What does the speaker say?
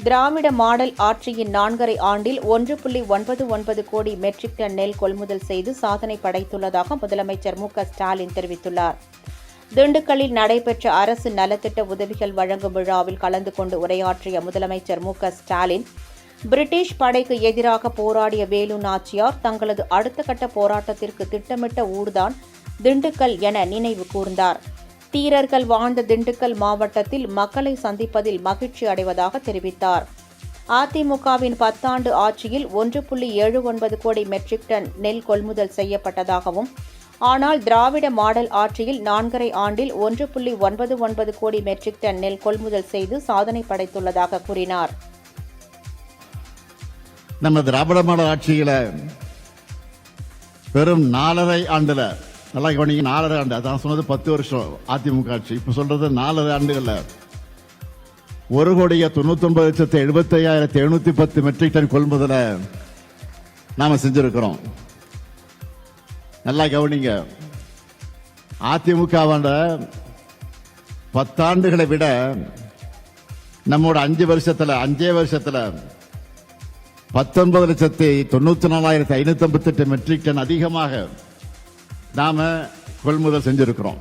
திராவிட model ஆட்சியின் 4.5 ஆண்டில் 1.99 கோடி மெட்ரிக் டன் நெல் கொள்முதல் செய்து சாதனை படைத்துள்ளதாக முதலமைச்சர் மு.க.ஸ்டாலின் தெரிவித்துள்ளார். திண்டுக்கல்லில் நடைபெற்ற அரசு நலத்திட்ட உதவிகள் வழங்கும் விழாவில் கலந்து கொண்டு உரையாற்றிய முதலமைச்சர் மு.க.ஸ்டாலின், பிரிட்டிஷ் படைக்கு எதிராக போராடிய வேலு நாச்சியார் தங்களது அடுத்த கட்ட போராட்டத்திற்கு திட்டமிட்ட ஊர்தான் திண்டுக்கல் என நினைவு கூர்ந்தார். தீரர்கள் வாழ்ந்த திண்டுக்கல் மாவட்டத்தில் மக்களை சந்திப்பதில் மகிழ்ச்சி அடைவதாக தெரிவித்தார். அதிமுகவின் 10 ஆண்டு ஆட்சியில் 1.79 கோடி மெட்ரிக் டன் நெல் கொள்முதல் செய்யப்பட்டதாகவும், ஆனால் திராவிட மாடல் ஆட்சியில் 4.5 ஆண்டில் 1.99 கோடி மெட்ரிக் டன் நெல் கொள்முதல் செய்து சாதனை படைத்துள்ளதாக கூறினார். நம்ம திராவிட மாடல் ஆட்சியில வெறும் 4.5 ஆண்டுல, நல்லா கவனிங்க, 4.5 ஆண்டு, அதான் சொன்னது 10 வருஷம் அதிமுக ஆட்சி, இப்ப சொல்றது 4.5 ஆண்டுகள்ல 1,99,75,710 மெட்ரிக் டன் கொள்முதல நாம செஞ்சிருக்கிறோம். நல்லா கவனிங்க, அதிமுக 10 ஆண்டுகளை விட நம்மோட 5 வருஷத்துல 19,94,558 மெட்ரிக் டன் அதிகமாக நாம கொள்முதல் செஞ்சிருக்கிறோம்.